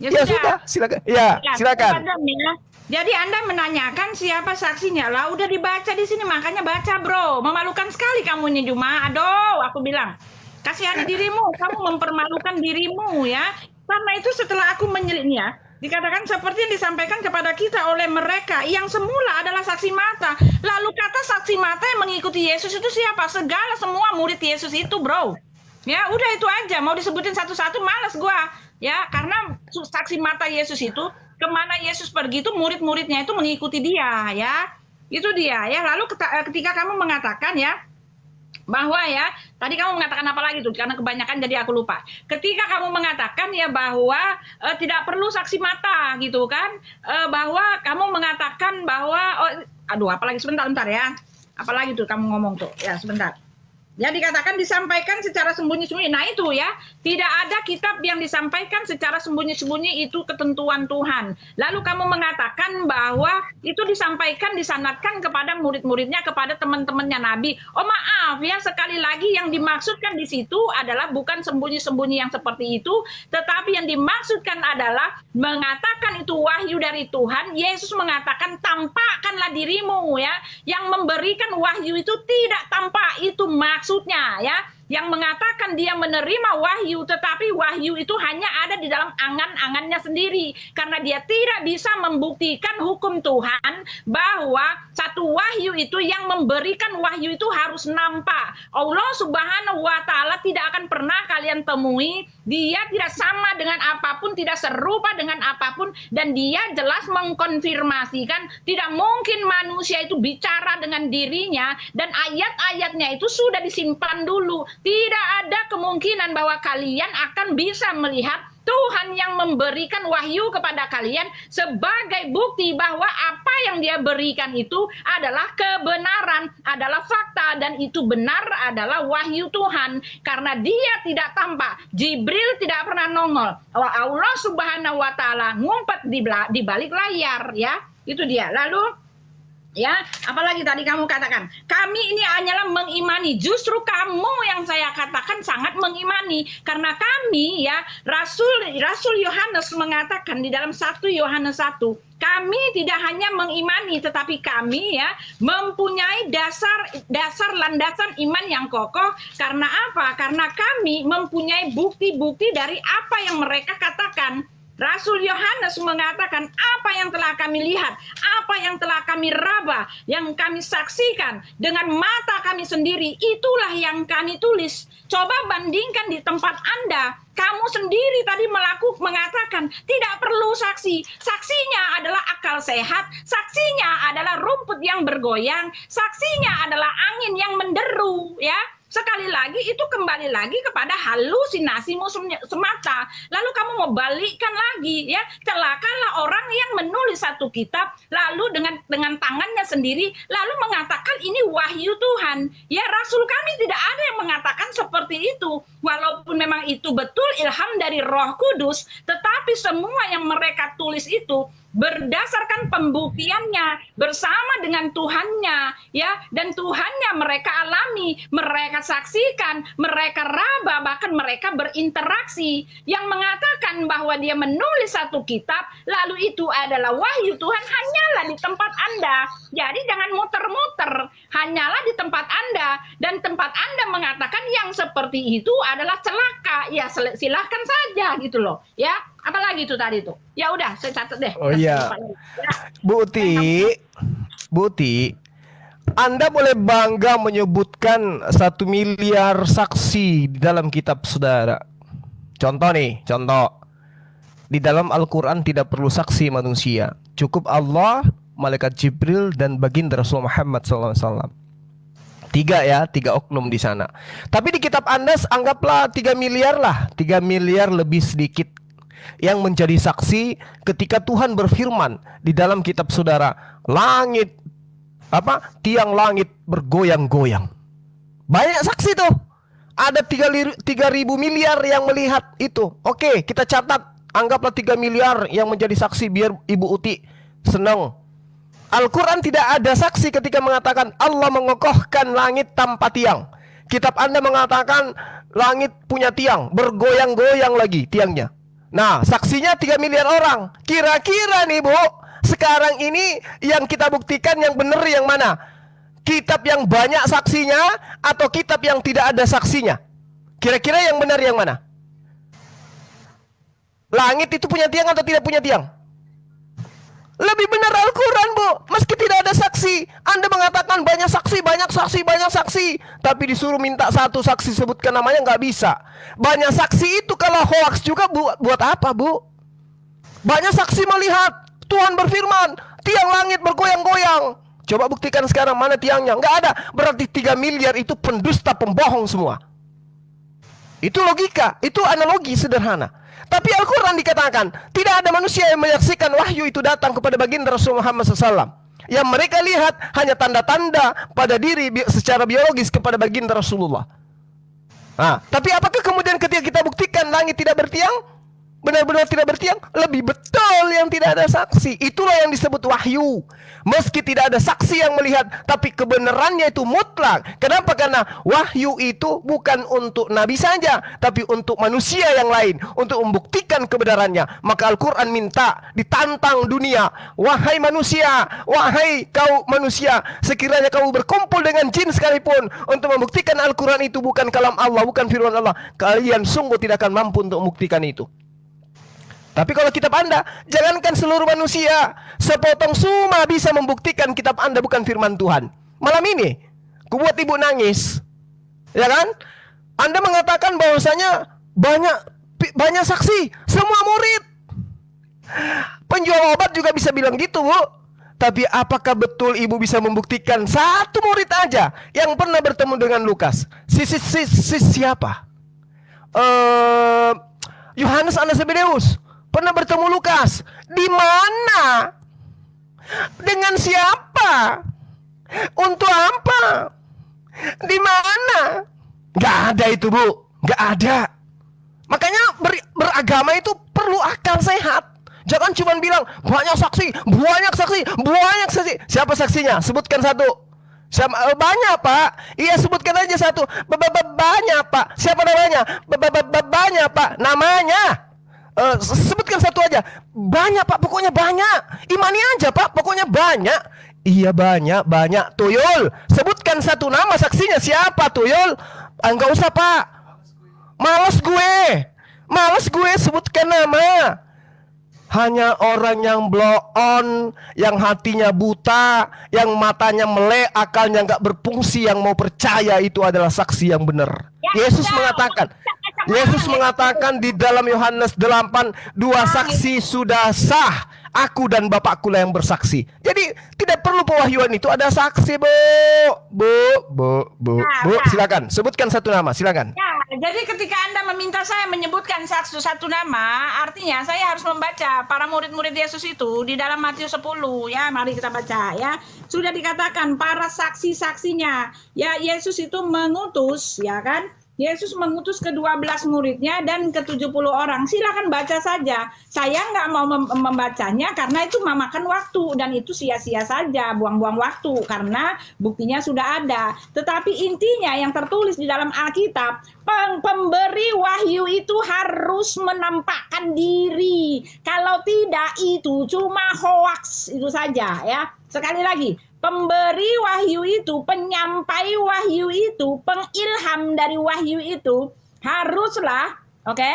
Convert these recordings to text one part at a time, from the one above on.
Ya Ya sudah. sudah, silakan. Ya, Ya, silakan. Padam ya. Jadi Anda menanyakan siapa saksinya. Lah udah dibaca di sini, makanya baca, Bro. Memalukan sekali kamu ini, Juma. Aduh, aku bilang. Kasihani dirimu, kamu mempermalukan dirimu ya. Karena itu setelah aku menyelidiknya, dikatakan seperti yang disampaikan kepada kita oleh mereka yang semula adalah saksi mata. Lalu kata saksi mata yang mengikuti Yesus itu siapa? Segala semua murid Yesus itu, Bro. Ya, udah itu aja. Mau disebutin satu-satu males gua. Ya, karena saksi mata Yesus itu kemana Yesus pergi itu murid-muridnya itu mengikuti dia, ya. Itu dia, ya. Lalu ketika kamu mengatakan ya bahwa ya tadi kamu mengatakan apa lagi tuh karena kebanyakan jadi aku lupa. Ketika kamu mengatakan ya bahwa tidak perlu saksi mata gitu kan, bahwa kamu mengatakan bahwa aduh apalagi sebentar ya. Apalagi tuh kamu ngomong tuh ya sebentar. Ya dikatakan disampaikan secara sembunyi-sembunyi. Nah itu ya, tidak ada kitab yang disampaikan secara sembunyi-sembunyi itu ketentuan Tuhan. Lalu kamu mengatakan bahwa itu disampaikan, disanadkan kepada murid-muridnya, kepada teman-temannya Nabi. Oh maaf ya, sekali lagi yang dimaksudkan di situ adalah bukan sembunyi-sembunyi yang seperti itu, tetapi yang dimaksudkan adalah mengatakan itu wahyu dari Tuhan. Yesus mengatakan tampakkanlah dirimu ya, yang memberikan wahyu itu tidak tampak, itu maksudnya ya, yang mengatakan dia menerima wahyu, tetapi wahyu itu hanya ada di dalam angan-angannya sendiri, karena dia tidak bisa membuktikan hukum Tuhan bahwa satu wahyu itu yang memberikan wahyu itu harus nampak. Allah Subhanahu wa Ta'ala tidak akan pernah kalian temui, dia tidak sama dengan apapun, tidak serupa dengan apapun, dan dia jelas mengkonfirmasikan tidak mungkin manusia itu bicara dengan dirinya, dan ayat-ayatnya itu sudah disimpan dulu. Tidak ada kemungkinan bahwa kalian akan bisa melihat Tuhan yang memberikan wahyu kepada kalian sebagai bukti bahwa apa yang dia berikan itu adalah kebenaran, adalah fakta, dan itu benar adalah wahyu Tuhan. Karena dia tidak tampak, Jibril tidak pernah nongol, Allah Subhanahu wa Ta'ala ngumpet di balik layar ya, itu dia. Lalu ya, apalagi tadi kamu katakan, kami ini hanyalah mengimani. Justru kamu yang saya katakan sangat mengimani, karena kami ya, Rasul Yohanes mengatakan di dalam 1 Yohanes 1, kami tidak hanya mengimani, tetapi kami ya mempunyai dasar landasan iman yang kokoh. Karena apa? Karena kami mempunyai bukti-bukti dari apa yang mereka katakan. Rasul Yohanes mengatakan apa yang telah kami lihat, apa yang telah kami raba, yang kami saksikan dengan mata kami sendiri, itulah yang kami tulis. Coba bandingkan di tempat Anda, kamu sendiri tadi mengatakan tidak perlu saksi. Saksinya adalah akal sehat, saksinya adalah rumput yang bergoyang, saksinya adalah angin yang menderu, ya. Sekali lagi itu kembali lagi kepada halusinasimu semata. Lalu kamu mau balikkan lagi ya, celakalah orang yang menulis satu kitab lalu dengan tangannya sendiri lalu mengatakan ini wahyu Tuhan. Ya, rasul kami tidak ada yang mengatakan seperti itu. Walaupun memang itu betul ilham dari Roh Kudus, tetapi semua yang mereka tulis itu berdasarkan pembuktiannya bersama dengan Tuhannya ya, dan Tuhannya mereka alami, mereka saksikan, mereka raba, bahkan mereka berinteraksi. Yang mengatakan bahwa dia menulis satu kitab lalu itu adalah wahyu Tuhan hanyalah di tempat Anda. Jadi jangan muter-muter, hanyalah di tempat Anda, dan tempat Anda mengatakan yang seperti itu adalah celaka. Ya silahkan saja gitu loh ya. Apalagi itu tadi tuh? Ya udah, saya catat deh. Oh iya, Bu Uti, Anda boleh bangga menyebutkan 1 miliar saksi di dalam kitab saudara. Contoh di dalam Al-Quran tidak perlu saksi manusia, cukup Allah, malaikat Jibril, dan baginda Rasul Muhammad SAW. 3 oknum di sana. Tapi di kitab Anda anggaplah 3 miliar lah, 3 miliar lebih sedikit yang menjadi saksi ketika Tuhan berfirman di dalam kitab saudara, tiang langit bergoyang-goyang. Banyak saksi tuh. Ada 3.000 miliar yang melihat itu. Oke, kita catat, anggaplah 3 miliar yang menjadi saksi biar Ibu Uti senang. Al-Quran tidak ada saksi ketika mengatakan Allah mengokohkan langit tanpa tiang. Kitab Anda mengatakan langit punya tiang, bergoyang-goyang lagi tiangnya. Nah, saksinya 3 miliar orang. Kira-kira nih Bu, sekarang ini yang kita buktikan yang benar yang mana? Kitab yang banyak saksinya atau kitab yang tidak ada saksinya? Kira-kira yang benar yang mana? Langit itu punya tiang atau tidak punya tiang? Lebih benar Al-Quran Bu, meski tidak ada saksi. Anda mengatakan banyak saksi, banyak saksi, banyak saksi, tapi disuruh minta satu saksi sebutkan namanya nggak bisa. Banyak saksi itu kalau hoax juga buat apa Bu? Banyak saksi melihat Tuhan berfirman, tiang langit bergoyang-goyang. Coba buktikan sekarang mana tiangnya? Nggak ada. Berarti 3 miliar itu pendusta, pembohong semua. Itu logika, itu analogi sederhana. Tapi Al-Quran dikatakan tidak ada manusia yang menyaksikan wahyu itu datang kepada baginda Rasul Muhammad SAW. Yang mereka lihat hanya tanda-tanda pada diri secara biologis kepada baginda Rasulullah. Nah, tapi apakah kemudian ketika kita buktikan langit tidak bertiang, benar-benar tidak bertiang? Lebih betul yang tidak ada saksi. Itulah yang disebut wahyu. Meski tidak ada saksi yang melihat, tapi kebenarannya itu mutlak. Kenapa? Karena wahyu itu bukan untuk nabi saja, tapi untuk manusia yang lain, untuk membuktikan kebenarannya. Maka Al-Quran minta ditantang dunia. Wahai manusia, wahai kau manusia, sekiranya kamu berkumpul dengan jin sekalipun untuk membuktikan Al-Quran itu bukan kalam Allah, bukan firman Allah, kalian sungguh tidak akan mampu untuk membuktikan itu. Tapi kalau kitab Anda, jangankan seluruh manusia, sepotong suma bisa membuktikan kitab Anda bukan firman Tuhan. Malam ini, ku buat ibu nangis. Ya kan? Anda mengatakan bahwasanya banyak saksi, semua murid. Penjual obat juga bisa bilang gitu, Bu. Tapi apakah betul ibu bisa membuktikan satu murid aja yang pernah bertemu dengan Lukas? Siapa? Yohanes anak Zebedeus pernah bertemu Lukas. Di mana? Dengan siapa? Untuk apa? Di mana? Gak ada itu, Bu. Gak ada. Makanya beragama itu perlu akal sehat. Jangan cuma bilang banyak saksi, banyak saksi, banyak saksi. Siapa saksinya? Sebutkan satu. Banyak, Pak. Iya, sebutkan aja satu. Banyak, Pak. Siapa namanya? Banyak, Pak. Namanya. Sebutkan satu aja. Banyak, Pak, pokoknya banyak. Imani aja, Pak, pokoknya banyak. Iya, banyak. Tuyul, sebutkan satu nama saksinya. Siapa, Tuyul? Enggak usah, Pak. Males gue sebutkan nama. Hanya orang yang blow on, yang hatinya buta, yang matanya melek, akalnya nggak berfungsi, yang mau percaya itu adalah saksi yang benar. Yesus mengatakan di dalam Yohanes 8, 2 saksi sudah sah, aku dan Bapakku lah yang bersaksi. Jadi tidak perlu pewahyuan itu ada saksi, Bu, silakan sebutkan satu nama, silakan. Ya, jadi ketika Anda meminta saya menyebutkan satu nama, artinya saya harus membaca para murid-murid Yesus itu di dalam Matius 10, ya. Mari kita baca, ya. Sudah dikatakan para saksi-saksinya. Ya, Yesus itu mengutus, ya kan? Yesus mengutus ke-12 muridnya dan ke-70 orang. Silakan baca saja. Saya nggak mau membacanya karena itu memakan waktu. Dan itu sia-sia saja, buang-buang waktu. Karena buktinya sudah ada. Tetapi intinya yang tertulis di dalam Alkitab, pemberi wahyu itu harus menampakkan diri. Kalau tidak itu cuma hoaks itu saja, ya. Sekali lagi, pemberi wahyu itu, penyampai wahyu itu, pengilham dari wahyu itu haruslah, oke?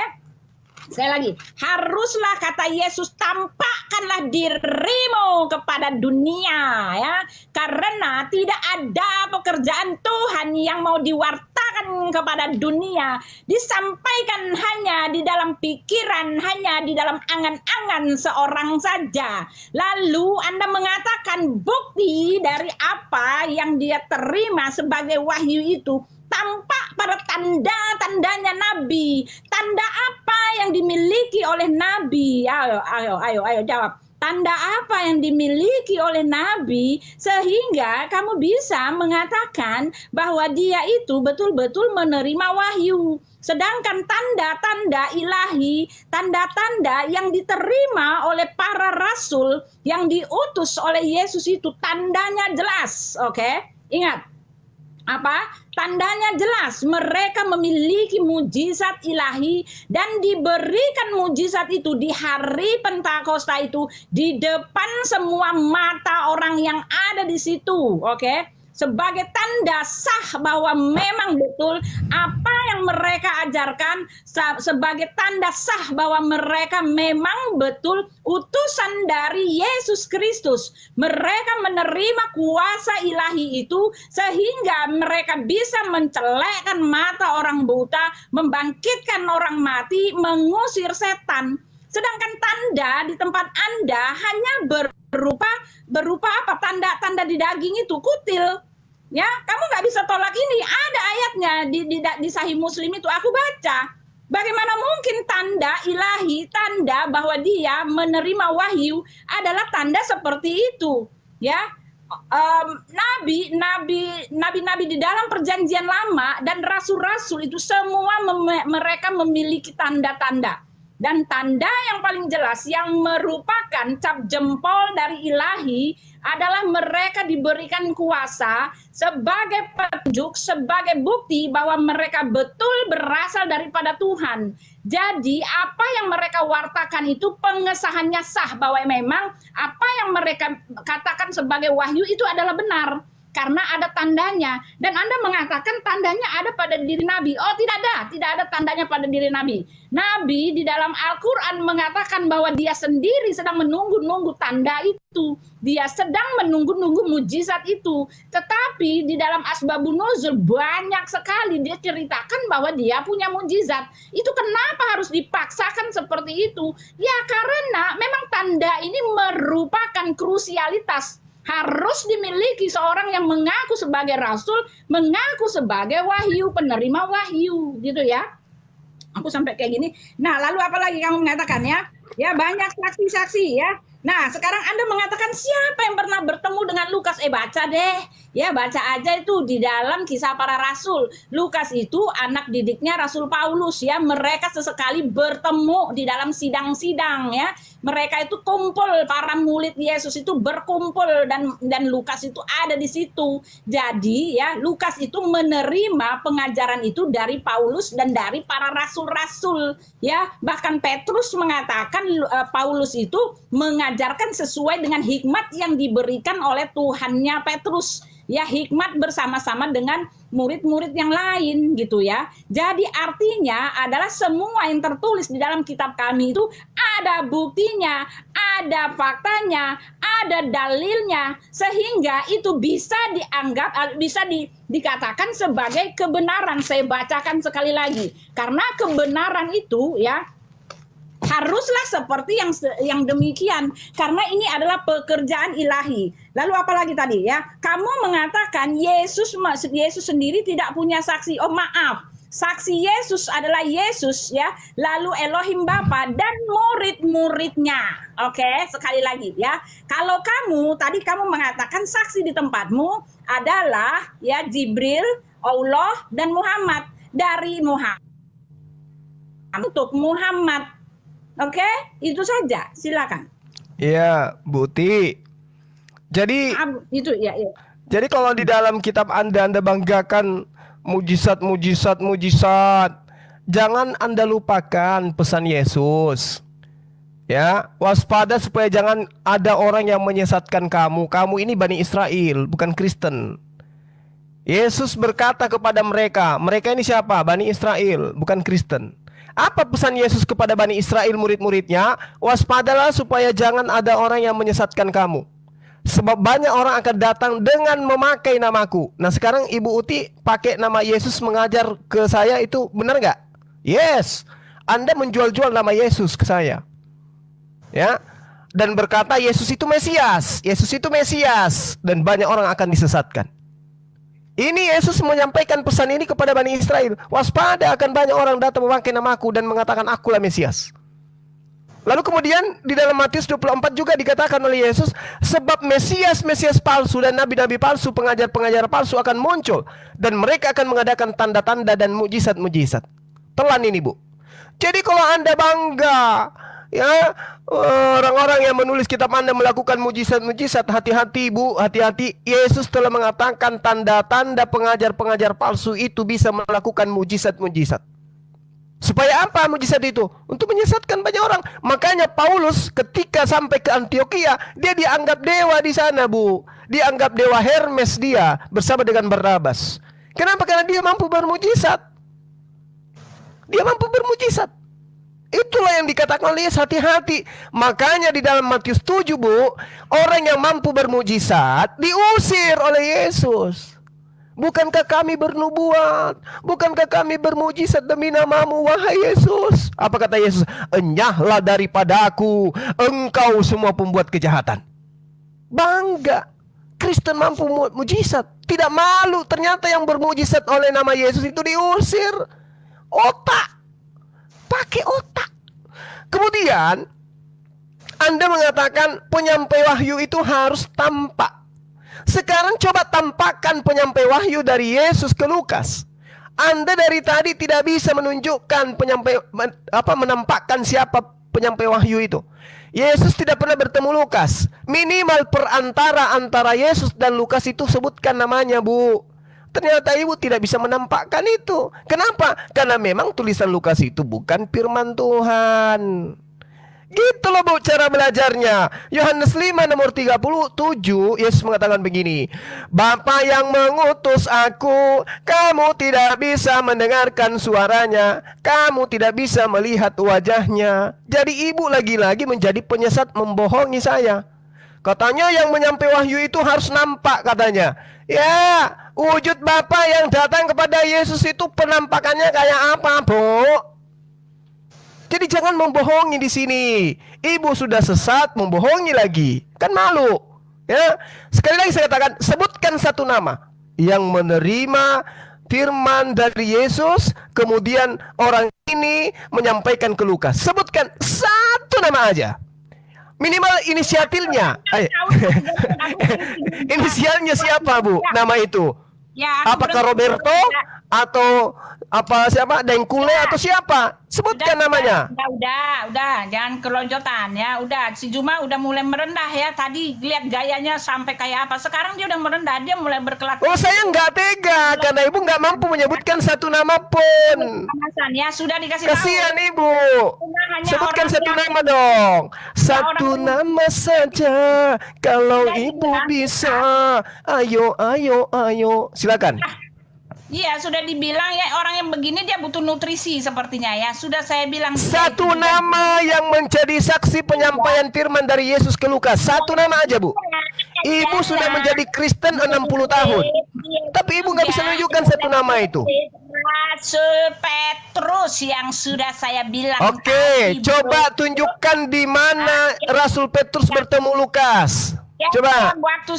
Sekali lagi, haruslah kata Yesus, tampakkanlah dirimu kepada dunia, ya. Karena tidak ada pekerjaan Tuhan yang mau diwartakan kepada dunia, disampaikan hanya di dalam pikiran, hanya di dalam angan-angan seorang saja. Lalu Anda mengatakan bukti dari apa yang dia terima sebagai wahyu itu tampak pada tanda-tandanya Nabi. Tanda apa yang dimiliki oleh Nabi? Ayo jawab. Tanda apa yang dimiliki oleh Nabi sehingga kamu bisa mengatakan bahwa dia itu betul-betul menerima wahyu. Sedangkan tanda-tanda ilahi, tanda-tanda yang diterima oleh para rasul yang diutus oleh Yesus itu tandanya jelas, oke? Ingat. apa? Tandanya jelas, mereka memiliki mujizat ilahi dan diberikan mujizat itu di hari Pentakosta itu di depan semua mata orang yang ada di situ, oke? Sebagai tanda sah bahwa memang betul apa yang mereka ajarkan, sebagai tanda sah bahwa mereka memang betul utusan dari Yesus Kristus. Mereka menerima kuasa ilahi itu sehingga mereka bisa mencelekkan mata orang buta, membangkitkan orang mati, mengusir setan. Sedangkan tanda di tempat Anda hanya berupa apa? Tanda-tanda di daging itu, kutil. Ya, kamu nggak bisa tolak ini. Ada ayatnya di Sahih Muslim itu aku baca. Bagaimana mungkin tanda ilahi, tanda bahwa dia menerima wahyu adalah tanda seperti itu? Ya, nabi-nabi di dalam perjanjian lama dan rasul-rasul itu semua mereka memiliki tanda-tanda. Dan tanda yang paling jelas yang merupakan cap jempol dari ilahi adalah mereka diberikan kuasa sebagai petunjuk, sebagai bukti bahwa mereka betul berasal daripada Tuhan. Jadi apa yang mereka wartakan itu pengesahannya sah bahwa memang apa yang mereka katakan sebagai wahyu itu adalah benar. Karena ada tandanya. Dan Anda mengatakan tandanya ada pada diri Nabi. Oh, tidak ada tandanya pada diri Nabi. Nabi di dalam Al-Quran mengatakan bahwa dia sendiri sedang menunggu-nunggu tanda itu. Dia sedang menunggu-nunggu mujizat itu. Tetapi di dalam Asbabun Nuzul banyak sekali dia ceritakan bahwa dia punya mujizat. Itu kenapa harus dipaksakan seperti itu? Ya karena memang tanda ini merupakan krusialitas. Harus dimiliki seorang yang mengaku sebagai rasul, mengaku sebagai wahyu, penerima wahyu, gitu ya. Aku sampai kayak gini. Nah, lalu apa lagi kamu mengatakan ya? Ya banyak saksi-saksi ya. Nah, sekarang Anda mengatakan siapa yang pernah bertemu dengan Lukas? Baca deh. Ya, baca aja itu di dalam Kisah Para Rasul. Lukas itu anak didiknya Rasul Paulus ya. Mereka sesekali bertemu di dalam sidang-sidang ya. Mereka itu kumpul, para murid Yesus itu berkumpul dan Lukas itu ada di situ. Jadi ya, Lukas itu menerima pengajaran itu dari Paulus dan dari para rasul-rasul ya. Bahkan Petrus mengatakan Paulus itu mengajarkan sesuai dengan hikmat yang diberikan oleh Tuhannya Petrus. Ya, hikmat bersama-sama dengan murid-murid yang lain gitu ya. Jadi artinya adalah semua yang tertulis di dalam kitab kami itu ada buktinya, ada faktanya, ada dalilnya, sehingga itu bisa dianggap, bisa dikatakan sebagai kebenaran. Saya bacakan sekali lagi. Karena kebenaran itu ya haruslah seperti yang demikian, karena ini adalah pekerjaan ilahi. Lalu apalagi tadi ya, kamu mengatakan Yesus sendiri tidak punya saksi. Oh maaf, saksi Yesus adalah Yesus ya, lalu Elohim Bapa dan murid-muridnya. Oke, sekali lagi ya. Kalau tadi kamu mengatakan saksi di tempatmu adalah ya Jibril, Allah dan Muhammad. Dari Muhammad untuk Muhammad. Oke, itu saja. Silakan. Iya, Buti. Jadi itu ya. Jadi kalau di dalam kitab Anda banggakan mujizat, jangan Anda lupakan pesan Yesus. Ya, waspada supaya jangan ada orang yang menyesatkan kamu. Kamu ini Bani Israel, bukan Kristen. Yesus berkata kepada mereka ini siapa? Bani Israel, bukan Kristen. Apa pesan Yesus kepada Bani Israel murid-muridnya? Waspadalah supaya jangan ada orang yang menyesatkan kamu. Sebab banyak orang akan datang dengan memakai namaku. Nah sekarang Ibu Uti pakai nama Yesus mengajar ke saya, itu benar nggak? Yes. Anda menjual-jual nama Yesus ke saya. Ya. Dan berkata Yesus itu Mesias. Yesus itu Mesias. Dan banyak orang akan disesatkan. Ini Yesus menyampaikan pesan ini kepada Bani Israel. Waspada, akan banyak orang datang memakai namaku dan mengatakan akulah Mesias. Lalu kemudian di dalam Matius 24 juga dikatakan oleh Yesus, sebab Mesias palsu dan nabi-nabi palsu, pengajar-pengajar palsu akan muncul, dan mereka akan mengadakan tanda-tanda dan mujizat-mujizat. Telan ini Bu. Jadi kalau Anda bangga Ya, orang-orang yang menulis kitab Anda melakukan mujizat-mujizat, hati-hati Bu, hati-hati. Yesus telah mengatakan tanda-tanda pengajar-pengajar palsu itu bisa melakukan mujizat-mujizat. Supaya apa mujizat itu? Untuk menyesatkan banyak orang. Makanya Paulus ketika sampai ke Antioquia, dia dianggap dewa di sana, Bu. Dianggap dewa Hermes dia bersama dengan Barnabas. Kenapa? Karena dia mampu bermujizat. Dia mampu bermujizat. Itulah yang dikatakan oleh Yesus, hati-hati. Makanya di dalam Matius 7, Bu, orang yang mampu bermujizat diusir oleh Yesus. Bukankah kami bernubuat? Bukankah kami bermujizat demi namamu, wahai Yesus? Apa kata Yesus? Enyahlah daripada aku, engkau semua pembuat kejahatan. Bangga. Kristen mampu mujizat. Tidak malu. Ternyata yang bermujizat oleh nama Yesus itu diusir. Otak. Pakai otak. Kemudian Anda mengatakan penyampai wahyu itu harus tampak. Sekarang coba tampakkan penyampai wahyu dari Yesus ke Lukas. Anda dari tadi tidak bisa menunjukkan menampakkan siapa penyampai wahyu itu. Yesus tidak pernah bertemu Lukas. Minimal perantara antara Yesus dan Lukas itu sebutkan namanya, Bu. Ternyata ibu tidak bisa menampakkan itu. Kenapa? Karena memang tulisan Lukas itu bukan firman Tuhan. Gitu loh, Bu, cara belajarnya. Yohanes 5 nomor 37, Yesus mengatakan begini. Bapa yang mengutus aku, kamu tidak bisa mendengarkan suaranya, kamu tidak bisa melihat wajahnya. Jadi ibu lagi-lagi menjadi penyesat, membohongi saya. Katanya yang menyampai wahyu itu harus nampak katanya. Ya, wujud Bapa yang datang kepada Yesus itu penampakannya kayak apa, Bu? Jadi jangan membohongi di sini. Ibu sudah sesat, membohongi lagi. Kan malu. Ya. Sekali lagi saya katakan, sebutkan satu nama yang menerima firman dari Yesus, kemudian orang ini menyampaikan ke Lukas. Sebutkan satu nama aja. Minimal inisiatifnya. Inisialnya siapa, Bu? Nama itu. Ya, apakah Roberto atau apa siapa? Dengkule atau siapa? Sebutkan namanya. Udah, jangan keloncotan ya. Udah, si Juma udah mulai merendah ya. Tadi lihat gayanya sampai kayak apa. Sekarang dia udah merendah, dia mulai berkelak. Oh, saya nggak tega karena ibu nggak mampu menyebutkan satu nama pun. Ya sudah dikasih Kasihan tahu. Ibu. Sebutkan satu nama dong. Satu nama saja. Kalau ibu bisa. Ayo. Silakan. Iya, sudah dibilang ya, orang yang begini dia butuh nutrisi sepertinya ya. Sudah saya bilang. Satu nama yang menjadi saksi penyampaian firman dari Yesus ke Lukas. Satu nama aja, Bu. Ibu sudah menjadi Kristen 60 tahun. Tapi ibu nggak bisa menunjukkan satu nama itu. Rasul Petrus yang sudah saya bilang. Oke, coba tunjukkan di mana Rasul Petrus bertemu Lukas. Ya, coba. Waktu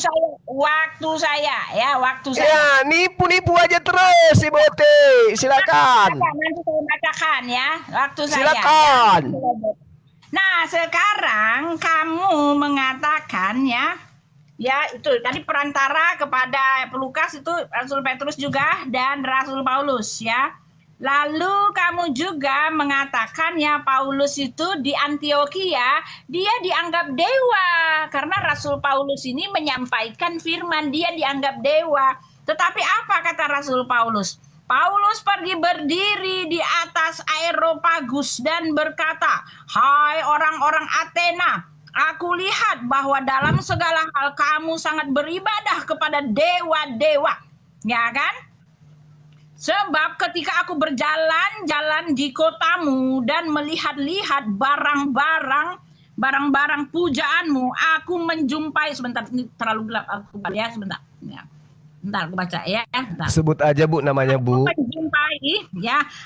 saya. Ya, nipu aja terus, Ibu Oti. Silakan. Nanti saya bacakan ya, waktu saya. Silakan. Nah, sekarang kamu mengatakan ya itu tadi perantara kepada Lukas itu Rasul Petrus juga dan Rasul Paulus ya. Lalu kamu juga mengatakan ya Paulus itu di Antioquia dia dianggap dewa karena Rasul Paulus ini menyampaikan firman, dia dianggap dewa. Tetapi apa kata Rasul Paulus? Paulus pergi berdiri di atas Areopagus dan berkata, "Hai orang-orang Athena, aku lihat bahwa dalam segala hal kamu sangat beribadah kepada dewa-dewa." Ya kan? Sebab ketika aku berjalan-jalan di kotamu dan melihat-lihat barang-barang pujaanmu, aku menjumpai, sebentar ini terlalu gelap aku ya, sebentar. Ya. Bentar aku baca ya. Bentar. Sebut aja Bu namanya, Bu.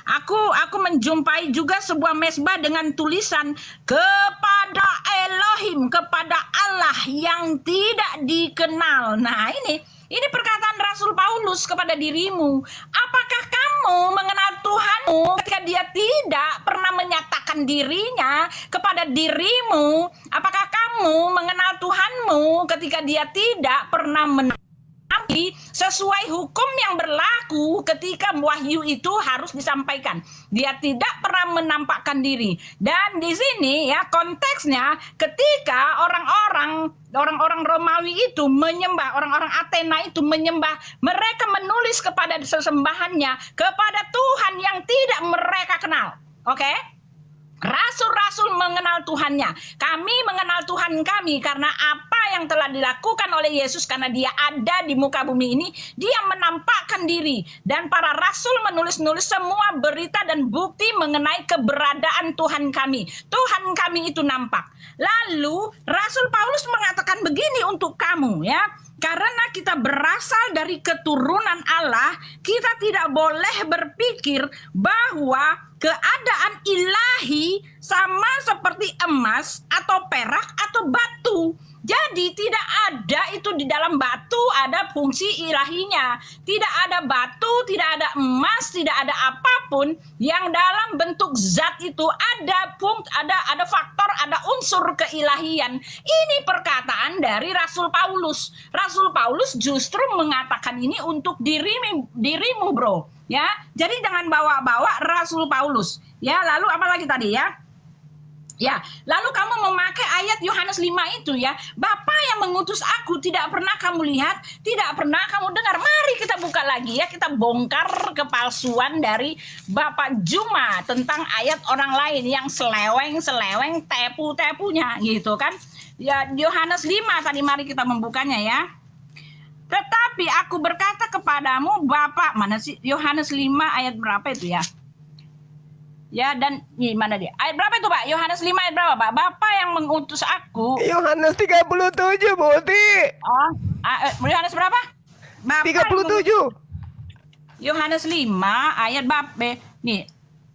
Aku menjumpai juga sebuah mesbah dengan tulisan kepada Elohim, kepada Allah yang tidak dikenal. Nah, ini perkataan Rasul Paulus kepada dirimu. Apakah kamu mengenal Tuhanmu ketika dia tidak pernah menyatakan dirinya kepada dirimu? Apakah kamu mengenal Tuhanmu ketika dia tidak pernah menampi sesuai hukum yang berlaku ketika wahyu itu harus disampaikan. Dia tidak pernah menampakkan diri. Dan di sini ya konteksnya ketika orang-orang Romawi itu menyembah, orang-orang Athena itu menyembah, mereka menulis kepada sesembahannya kepada Tuhan yang tidak mereka kenal. Oke? Rasul-rasul mengenal Tuhannya. Kami mengenal Tuhan kami karena apa yang telah dilakukan oleh Yesus, karena dia ada di muka bumi ini, dia menampakkan diri. Dan para rasul menulis-nulis semua berita dan bukti mengenai keberadaan Tuhan kami. Tuhan kami itu nampak. Lalu Rasul Paulus mengatakan begini untuk kamu ya. Karena kita berasal dari keturunan Allah, kita tidak boleh berpikir bahwa keadaan ilahi sama seperti emas atau perak atau batu. Jadi tidak ada itu di dalam batu ada fungsi ilahinya. Tidak ada batu, tidak ada emas, tidak ada apapun yang dalam bentuk zat itu ada faktor, ada unsur keilahian. Ini perkataan dari Rasul Paulus. Rasul Paulus justru mengatakan ini untuk dirimu, bro. Ya, jadi jangan bawa-bawa Rasul Paulus. Ya, lalu apa lagi tadi ya? Ya, lalu kamu memakai ayat Yohanes 5 itu ya. Bapa yang mengutus aku tidak pernah kamu lihat, tidak pernah kamu dengar. Mari kita buka lagi ya, kita bongkar kepalsuan dari Bapak Juma tentang ayat orang lain yang seleweng-seleweng tepu-tepunya gitu kan. Ya, Yohanes 5 tadi mari kita membukanya ya. Tetapi aku berkata kepadamu Bapak, mana sih Yohanes 5 ayat berapa itu ya? Ya, dan mana dia? Ayat berapa itu, Pak? Yohanes 5 ayat berapa, Pak? Bapa yang mengutus aku. Yohanes 37, Budi. Oh, Yohanes berapa? Bapa 37. Yohanes 5 ayat nih.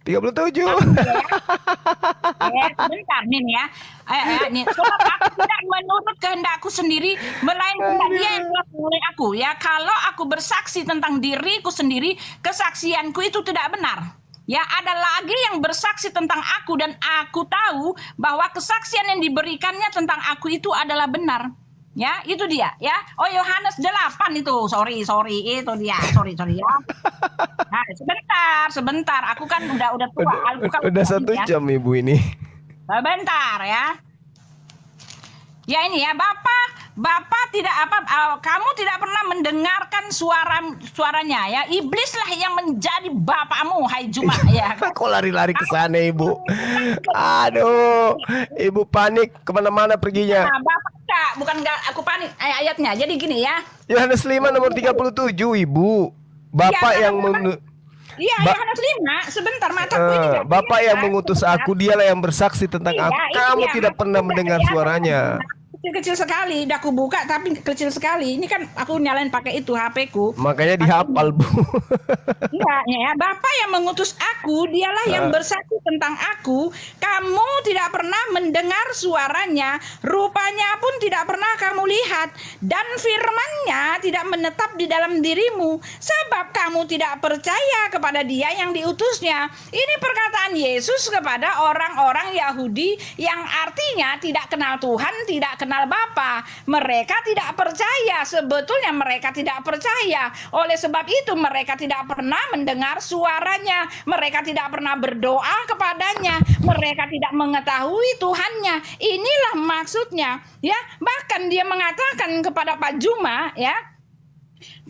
37. Sebentar nih ya. Nih, sebab aku tidak menurut kehendakku sendiri, melainkan dia yang telah memulai aku. Ya, kalau aku bersaksi tentang diriku sendiri, kesaksianku itu tidak benar. Ya, ada lagi yang bersaksi tentang aku dan aku tahu bahwa kesaksian yang diberikannya tentang aku itu adalah benar. Ya, itu dia ya. Oh, Yohanes 8 itu. Sorry, itu dia. Sorry ya. Nah, sebentar. Aku kan udah tua. Udah 1 jam Ibu ini. Sebentar ya. Ya ini ya, Bapak tidak kamu tidak pernah mendengarkan suaranya ya. Iblislah yang menjadi bapakmu, hai Juma ya. Kok lari-lari ke sana Ibu? Aduh, Ibu panik kemana-mana perginya. Nah, Bapak enggak, aku panik ayatnya. Jadi gini ya. Yohanes 5 nomor 37 Ibu. Bapak ya, yang Iya, Yohanes 5, sebentar mataku ini. Bapak yang mengutus aku, dialah yang bersaksi tentang aku. Kamu tidak pernah mendengar suaranya. Kecil sekali, udah aku buka tapi kecil sekali. Ini kan aku nyalain pakai itu HP-ku. Makanya dihafal, Bu. Iya, ya. Bapak yang mengutus aku, dialah yang bersaksi tentang aku. Kamu tidak pernah mendengar suaranya, rupanya pun tidak pernah kamu lihat, dan firman-Nya tidak menetap di dalam dirimu, sebab kamu tidak percaya kepada Dia yang diutusnya. Ini perkataan Yesus kepada orang-orang Yahudi yang artinya tidak kenal Tuhan, tidak kenal Bapa. Mereka tidak percaya, sebetulnya mereka tidak percaya. Oleh sebab itu mereka tidak pernah mendengar suaranya, mereka tidak pernah berdoa kepadanya, mereka tidak mengetahui Tuhannya. Inilah maksudnya ya. Bahkan dia mengatakan kepada Pak Juma ya,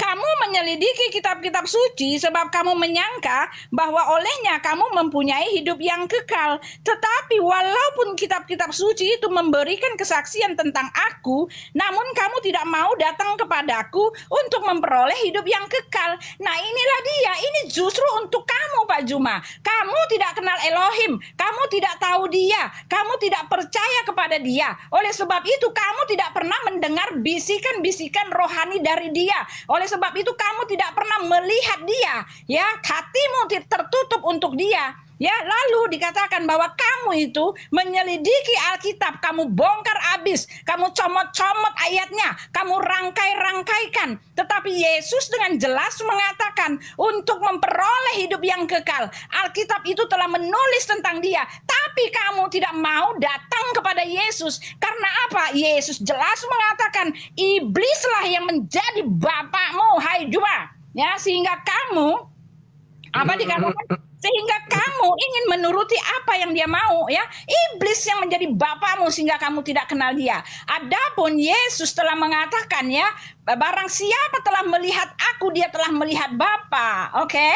kamu menyelidiki kitab-kitab suci sebab kamu menyangka bahwa olehnya kamu mempunyai hidup yang kekal. Tetapi walaupun kitab-kitab suci itu memberikan kesaksian tentang aku, namun kamu tidak mau datang kepadaku untuk memperoleh hidup yang kekal. Nah, inilah dia. Ini justru untuk kamu, Pak Juma. Kamu tidak kenal Elohim, kamu tidak tahu Dia, kamu tidak percaya kepada Dia. Oleh sebab itu kamu tidak pernah mendengar bisikan-bisikan rohani dari Dia. Oleh sebab itu kamu tidak pernah melihat Dia, ya, hatimu tertutup untuk Dia. Ya, lalu dikatakan bahwa kamu itu menyelidiki Alkitab, kamu bongkar abis, kamu comot-comot ayatnya, kamu rangkai-rangkaikan. Tetapi Yesus dengan jelas mengatakan untuk memperoleh hidup yang kekal, Alkitab itu telah menulis tentang Dia. Tapi Tapi kamu tidak mau datang kepada Yesus. Karena apa? Yesus jelas mengatakan, iblislah yang menjadi bapakmu, hai Juma. Ya, sehingga kamu apa dikatakan? Sehingga kamu ingin menuruti apa yang dia mau, ya. Iblis yang menjadi bapamu sehingga kamu tidak kenal dia. Adapun Yesus telah mengatakan, ya, barang siapa telah melihat aku, dia telah melihat Bapa. Oke?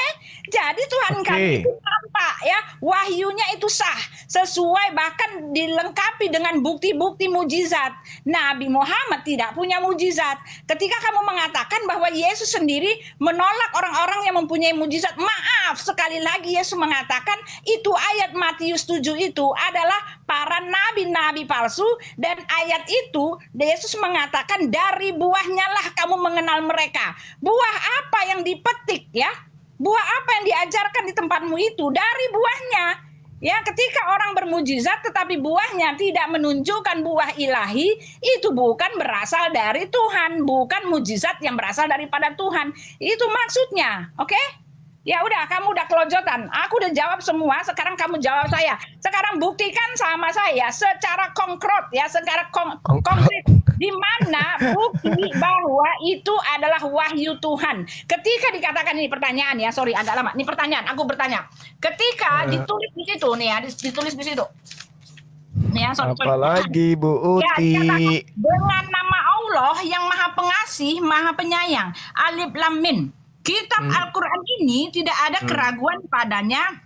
Jadi Tuhan kami itu nampak, ya, wahyunya itu sah, sesuai bahkan dilengkapi dengan bukti-bukti mujizat. Nabi Muhammad tidak punya mujizat. Ketika kamu mengatakan bahwa Yesus sendiri menolak orang-orang yang mempunyai mujizat, maaf, sekali lagi Yesus mengatakan itu ayat Matius 7 itu adalah para nabi-nabi palsu, dan ayat itu Yesus mengatakan dari buahnya lah kamu mengenal mereka. Buah apa yang dipetik, ya? Buah apa yang diajarkan di tempatmu itu dari buahnya. Ya, ketika orang bermujizat tetapi buahnya tidak menunjukkan buah ilahi, itu bukan berasal dari Tuhan, bukan mujizat yang berasal daripada Tuhan. Itu maksudnya, oke? Ya udah, kamu udah kelojotan. Aku udah jawab semua, sekarang kamu jawab saya. Sekarang buktikan sama saya secara konkret, ya, secara konkret. Di mana bukti bahwa itu adalah wahyu Tuhan. Ketika dikatakan, ini pertanyaan, ya, sorry agak lama. Ini pertanyaan, aku bertanya. Ketika ditulis di situ nih, ya, ditulis di situ. Nih, ya, sorry. Apalagi Bu Ya, Uti. dengan nama Allah yang Maha Pengasih, Maha Penyayang. Alif Lam Mim. Kitab Al-Quran ini tidak ada keraguan padanya,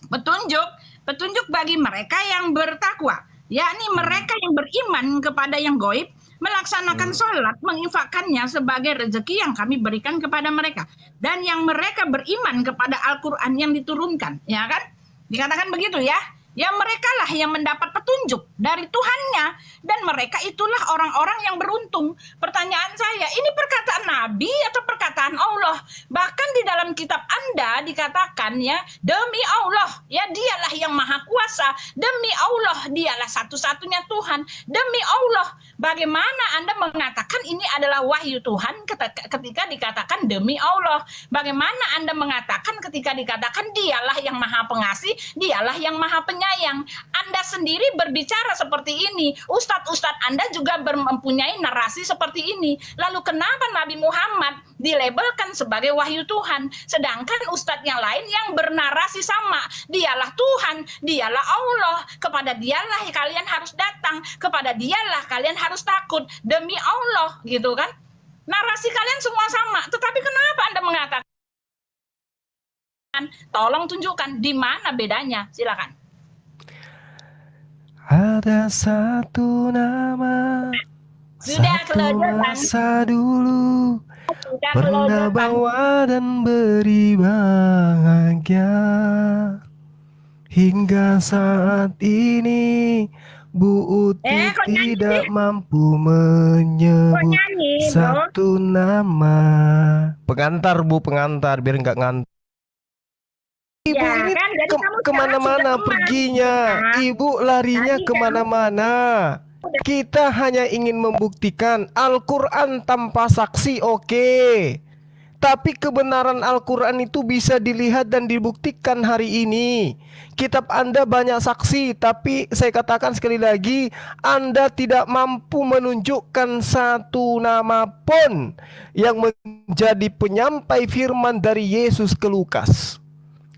petunjuk bagi mereka yang bertakwa, yakni mereka yang beriman kepada yang gaib, melaksanakan sholat, menginfakkannya sebagai rezeki yang kami berikan kepada mereka, dan yang mereka beriman kepada Al-Quran yang diturunkan, ya kan? Dikatakan begitu, ya. Ya, merekalah yang mendapat petunjuk dari Tuhannya, dan mereka itulah orang-orang yang beruntung. Pertanyaan saya, ini perkataan Nabi atau perkataan Allah? Bahkan di dalam kitab Anda dikatakan, ya, demi Allah, ya, dialah yang maha kuasa, demi Allah, dialah satu-satunya Tuhan, demi Allah. Bagaimana Anda mengatakan ini adalah wahyu Tuhan ketika dikatakan demi Allah? Bagaimana Anda mengatakan ketika dikatakan dialah yang maha pengasih, dialah yang maha penyayang? Anda sendiri berbicara seperti ini. Ustadz-ustadz Anda juga mempunyai narasi seperti ini. Lalu kenapa Nabi Muhammad dilabelkan sebagai wahyu Tuhan, sedangkan ustadz yang lain yang bernarasi sama, dialah Tuhan, dialah Allah, kepada dialah kalian harus datang, kepada dialah kalian harus takut, demi Allah, gitu kan? Narasi kalian semua sama, tetapi kenapa Anda mengatakan? Tolong tunjukkan di mana bedanya, silakan. Ada satu nama, Sudah satu kelojotan. masa dulu, Sudah pernah kelojotan. bawa dan beri bahagia. Hingga saat ini Bu Uti Kok nyanyi tidak sih? mampu Kok menyebut nyanyi, bro? satu nama. Pengantar Bu, pengantar biar nggak ngantuk. Ibu Ya, ini kan? Jadi kamu kemana-mana sekarang sudah perginya. Ibu larinya Tadi kemana-mana. Kita hanya ingin membuktikan Al-Quran tanpa saksi, oke. Tapi kebenaran Al-Quran itu bisa dilihat dan dibuktikan hari ini. Kitab Anda banyak saksi, tapi saya katakan sekali lagi, Anda tidak mampu menunjukkan satu nama pun yang menjadi penyampai firman dari Yesus ke Lukas.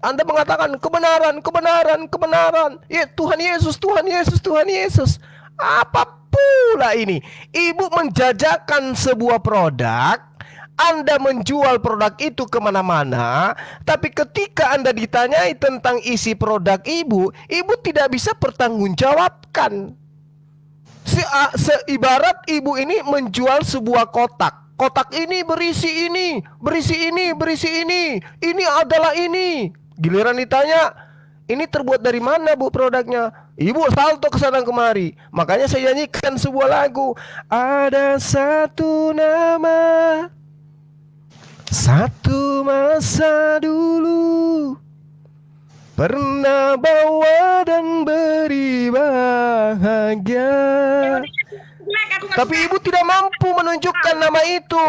Anda mengatakan kebenaran, kebenaran, kebenaran. Ya, Tuhan Yesus, Tuhan Yesus, Tuhan Yesus. Apa pula ini? Ibu menjajakan sebuah produk, Anda menjual produk itu kemana-mana, tapi ketika Anda ditanyai tentang isi produk ibu tidak bisa pertanggungjawabkan. Ibarat ibu ini menjual sebuah kotak. Kotak ini berisi ini, berisi ini, berisi ini. Ini adalah ini. Giliran ditanya, ini terbuat dari mana Bu produknya? Ibu salto ke sana kemari. Makanya saya nyanyikan sebuah lagu. Ada satu nama, satu masa dulu, pernah bawa dan beri bahagia. Tapi ibu tidak mampu menunjukkan nama itu.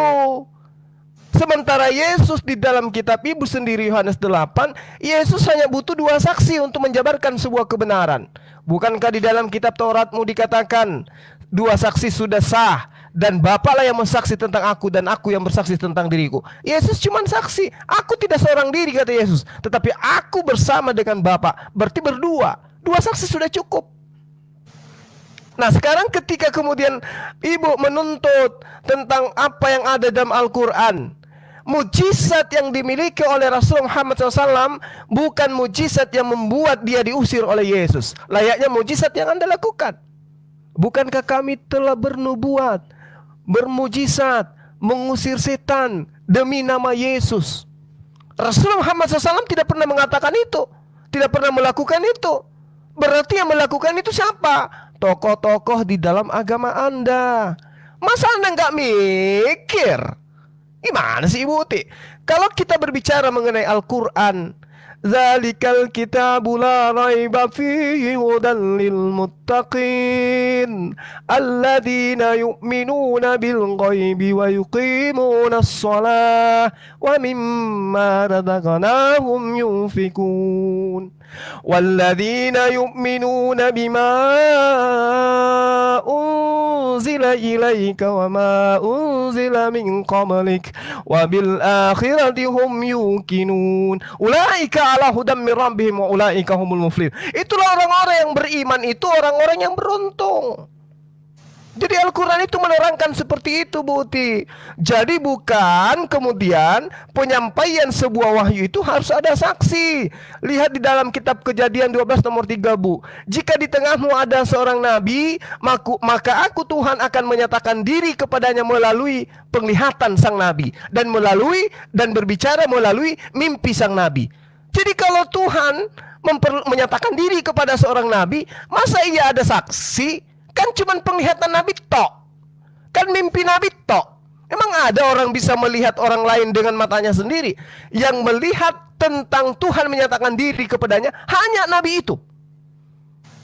Sementara Yesus di dalam kitab Ibu sendiri Yohanes 8, Yesus hanya butuh 2 saksi untuk menjabarkan sebuah kebenaran. Bukankah di dalam kitab Tauratmu dikatakan 2 saksi sudah sah, dan Bapaklah yang mensaksi tentang aku, dan aku yang bersaksi tentang diriku. Yesus cuma saksi. Aku tidak seorang diri, kata Yesus, tetapi aku bersama dengan Bapa. Berarti berdua. 2 saksi sudah cukup. Nah, sekarang ketika kemudian Ibu menuntut tentang apa yang ada dalam Al-Quran, mujizat yang dimiliki oleh Rasul Muhammad SAW bukan mujizat yang membuat dia diusir oleh Yesus. Layaknya mujizat yang Anda lakukan. Bukankah kami telah bernubuat, bermujizat, mengusir setan demi nama Yesus? Rasul Muhammad SAW tidak pernah mengatakan itu, tidak pernah melakukan itu. Berarti yang melakukan itu siapa? Tokoh-tokoh di dalam agama Anda. Masa Anda nggak mikir? Gimana sih Ibu Uti? Kalau kita berbicara mengenai Al-Quran, Zalikal kitabu la raiba fihi hudan lil muttaqin alladzina yu'minuna bil ghaibi wa yuqimuna as-shalah wa mimma razaqnahum yunfikun walladzina yu'minuna bima unzila ilaika wa ma unzila min qablik wa bil akhirati hum yuqinun ulaika ala hudam min rabbihim wa ulaika humul muflihun. Itulah orang-orang yang beriman, itu orang-orang yang beruntung. Jadi Al-Quran itu menerangkan seperti itu, Bu Uti. Jadi bukan kemudian penyampaian sebuah wahyu itu harus ada saksi. Lihat di dalam kitab Kejadian 12 nomor 3, Bu. Jika di tengahmu ada seorang nabi, maka aku Tuhan akan menyatakan diri kepadanya melalui penglihatan sang nabi, dan berbicara melalui mimpi sang nabi. Jadi kalau Tuhan menyatakan diri kepada seorang nabi, masa ia ada saksi? Kan cuma penglihatan Nabi tok, kan mimpi Nabi tok. Emang ada orang bisa melihat orang lain dengan matanya sendiri? Yang melihat tentang Tuhan menyatakan diri kepadanya hanya Nabi itu.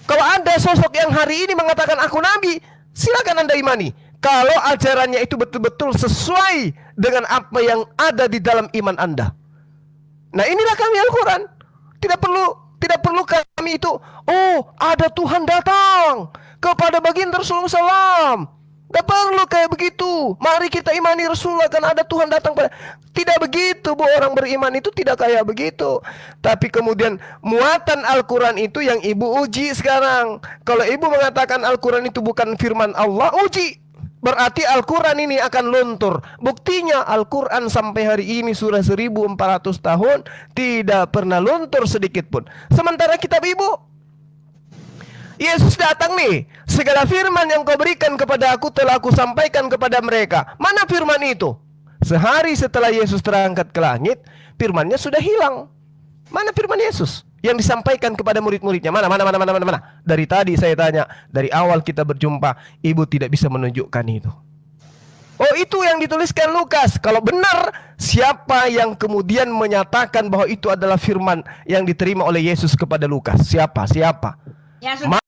Kalau ada sosok yang hari ini mengatakan aku Nabi, silakan Anda imani. Kalau ajarannya itu betul-betul sesuai dengan apa yang ada di dalam iman Anda. Nah, inilah kami Al-Quran. Tidak perlu kami itu, oh ada Tuhan datang kepada baginda Rasulullah SAW. Gak perlu kayak begitu. Mari kita imani Rasulullah kan ada Tuhan datang pada. Tidak begitu, Bu. Orang beriman itu tidak kayak begitu. Tapi kemudian muatan Al-Quran itu yang Ibu uji sekarang. Kalau Ibu mengatakan Al-Quran itu bukan firman Allah, uji. Berarti Al-Quran ini akan luntur. Buktinya Al-Quran sampai hari ini sudah 1400 tahun tidak pernah luntur sedikit pun. Sementara kitab Ibu, Yesus datang nih, segala firman yang kau berikan kepada aku telah aku sampaikan kepada mereka. Mana firman itu? Sehari setelah Yesus terangkat ke langit, firmannya sudah hilang. Mana firman Yesus yang disampaikan kepada murid-muridnya? Mana? Dari tadi saya tanya, dari awal kita berjumpa, Ibu tidak bisa menunjukkan itu. Oh, itu yang dituliskan Lukas. Kalau benar, siapa yang kemudian menyatakan bahwa itu adalah firman yang diterima oleh Yesus kepada Lukas? Siapa? Ya sudah.